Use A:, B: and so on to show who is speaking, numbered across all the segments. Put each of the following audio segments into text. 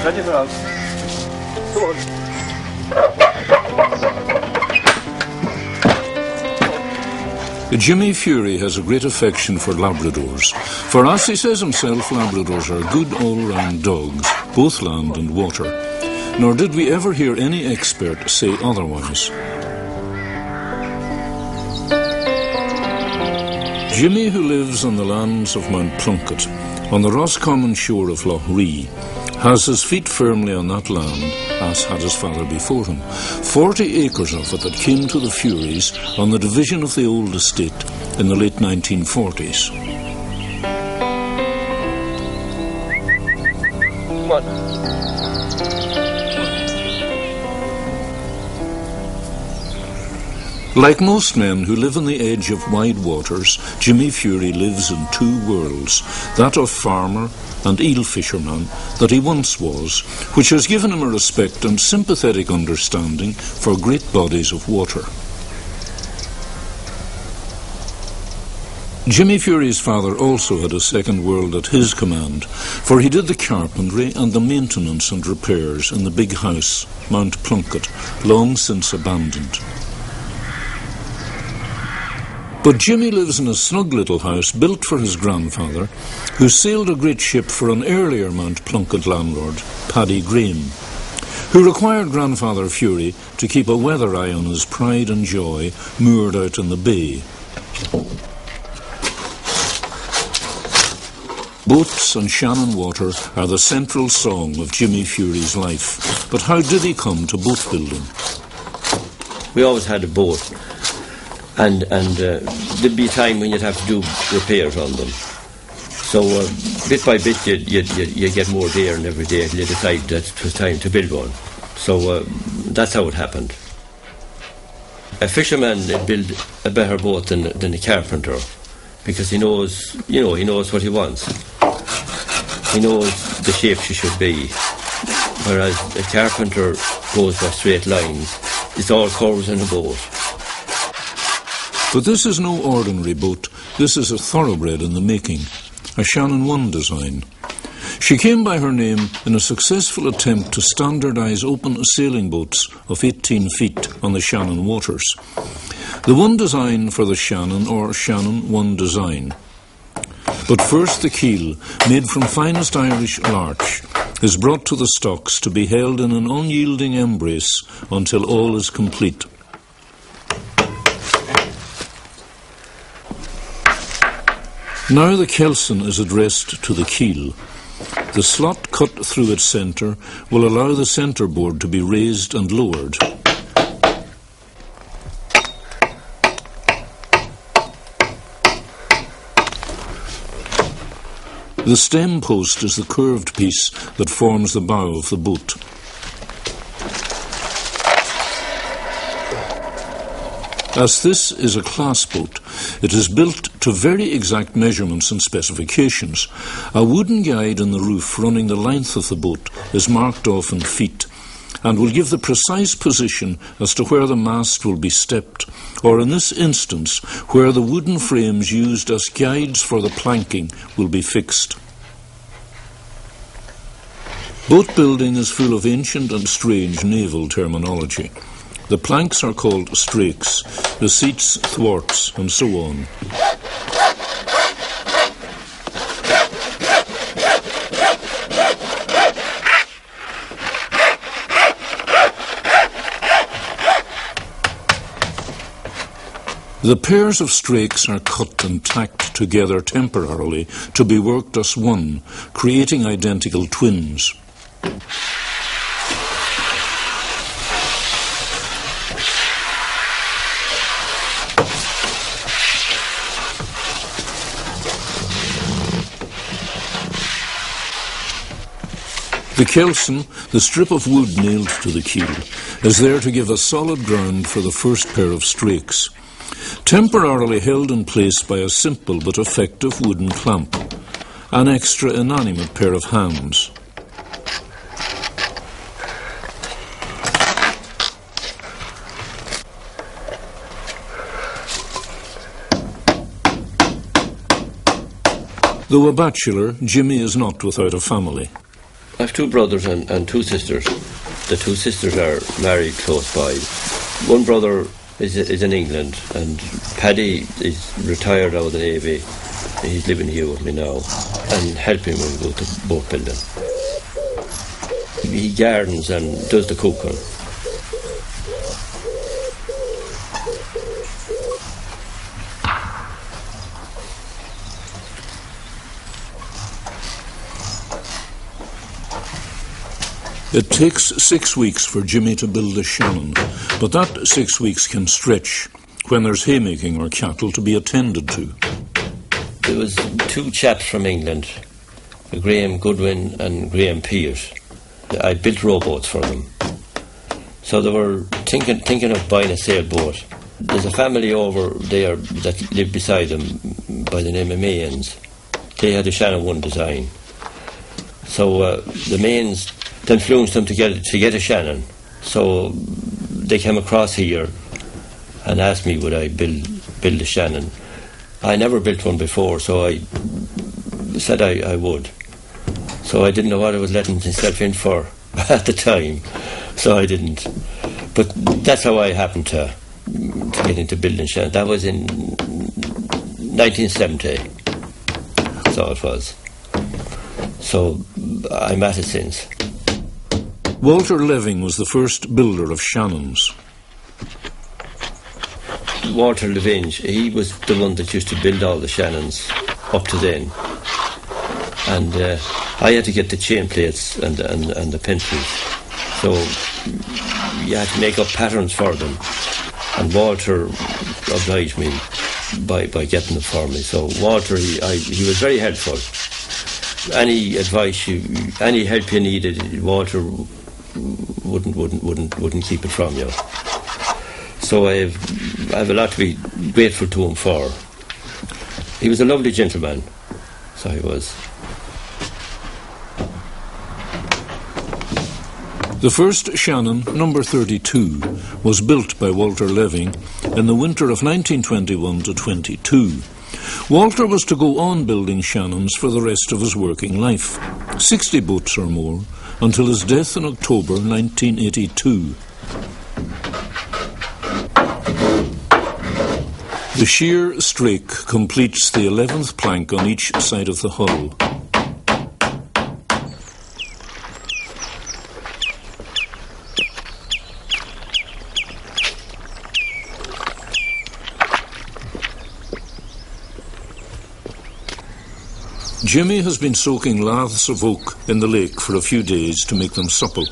A: Ready for us. Come on.
B: Jimmy Fury has a great affection for Labradors. For us, he says himself, Labradors are good all-round dogs, both land and water. Nor did we ever hear any expert say otherwise. Jimmy, who lives on the lands of Mount Plunket, on the Roscommon shore of Lough Ree, has his feet firmly on that land, as had his father before him. 40 acres of it that came to the Furies on the division of the old estate in the late 1940s.
A: Come on.
B: Like most men who live on the edge of wide waters, Jimmy Fury lives in two worlds, that of farmer and eel fisherman that he once was, which has given him a respect and sympathetic understanding for great bodies of water. Jimmy Fury's father also had a second world at his command, for he did the carpentry and the maintenance and repairs in the big house, Mount Plunket, long since abandoned. But Jimmy lives in a snug little house built for his grandfather, who sailed a great ship for an earlier Mount Plunket landlord, Paddy Graham, who required Grandfather Fury to keep a weather eye on his pride and joy moored out in the bay. Boats and Shannon water are the central song of Jimmy Fury's life. But how did he come to boat building?
C: We always had a boat. And there'd be a time when you'd have to do repairs on them. So bit by bit you'd get more gear, and every day you'd decide that it was time to build one. So that's how it happened. A fisherman would build a better boat than a carpenter, because he knows what he wants. He knows the shape she should be. Whereas a carpenter goes by straight lines. It's all curves in a boat.
B: But this is no ordinary boat. This is a thoroughbred in the making, a Shannon 1 design. She came by her name in a successful attempt to standardise open sailing boats of 18 feet on the Shannon waters. The 1 design for the Shannon, or Shannon 1 design. But first the keel, made from finest Irish larch, is brought to the stocks to be held in an unyielding embrace until all is complete. Now the kelson is addressed to the keel. The slot cut through its centre will allow the centre board to be raised and lowered. The stem post is the curved piece that forms the bow of the boat. As this is a class boat, it is built to very exact measurements and specifications. A wooden guide in the roof running the length of the boat is marked off in feet and will give the precise position as to where the mast will be stepped, or in this instance, where the wooden frames used as guides for the planking will be fixed. Boat building is full of ancient and strange naval terminology. The planks are called strakes, the seats thwarts, and so on. The pairs of strakes are cut and tacked together temporarily to be worked as one, creating identical twins. The kelson, the strip of wood nailed to the keel, is there to give a solid ground for the first pair of strakes, temporarily held in place by a simple but effective wooden clamp, an extra inanimate pair of hands. Though a bachelor, Jimmy is not without a family.
C: My have two brothers and two sisters. The two sisters are married close by. One brother is in England, and Paddy is retired out of the Navy. He's living here with me now and helping me with the boat building. He gardens and does the cooking.
B: It takes 6 weeks for Jimmy to build a Shannon, but that 6 weeks can stretch when there's haymaking or cattle to be attended to.
C: There was two chaps from England, Graham Goodwin and Graham Pearce. I built rowboats for them. So they were thinking of buying a sailboat. There's a family over there that lived beside them by the name of Mayans. They had a Shannon 1 design. So the Mayans influenced them to get a Shannon. So they came across here and asked me would I build a Shannon. I never built one before, so I said I would. So I didn't know what I was letting myself in for at the time, so I didn't. But that's how I happened to get into building Shannon. That was in 1970, so it was. So I'm at it since.
B: Walter Leving was the first builder of Shannons.
C: Walter Leving, he was the one that used to build all the Shannons up to then. And I had to get the chain plates and the pencils. So you had to make up patterns for them. And Walter obliged me by getting them for me. So Walter, he was very helpful. Any advice, any help you needed, Walter wouldn't keep it from you. So I have a lot to be grateful to him for. He was a lovely gentleman, so he was.
B: The first Shannon, number 32, was built by Walter Leving in the winter of 1921 to 22. Walter was to go on building Shannons for the rest of his working life, 60 boats or more, until his death in October 1982. The sheer strake completes the 11th plank on each side of the hull. Jimmy has been soaking laths of oak in the lake for a few days to make them supple.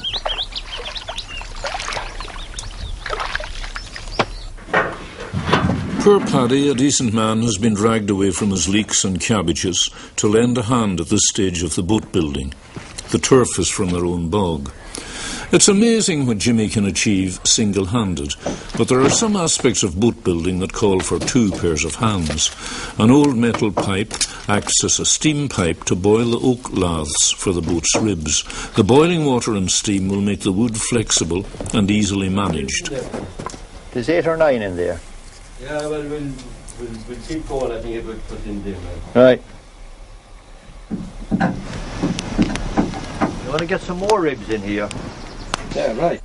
B: Poor Paddy, a decent man, has been dragged away from his leeks and cabbages to lend a hand at this stage of the boat building. The turf is from their own bog. It's amazing what Jimmy can achieve single-handed, but there are some aspects of boat building that call for two pairs of hands. An old metal pipe acts as a steam pipe to boil the oak laths for the boat's ribs. The boiling water and steam will make the wood flexible and easily managed.
D: There's 8 or 9 in there.
A: Yeah, well, we'll keep going. I think it will put in there, man.
D: Right. You want to get some more ribs in here?
A: Yeah, right.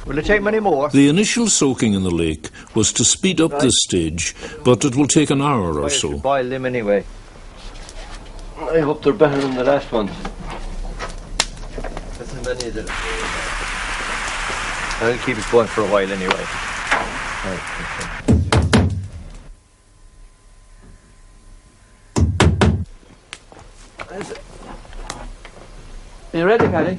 D: Will it take many more?
B: The initial soaking in the lake was to speed up this stage, but it will take an hour or
D: I
B: so.
D: should boil them anyway.
A: I hope they're better than the last ones. That's as many as it.
D: I'll keep it going for a while anyway. Right,
A: Are you ready, Paddy?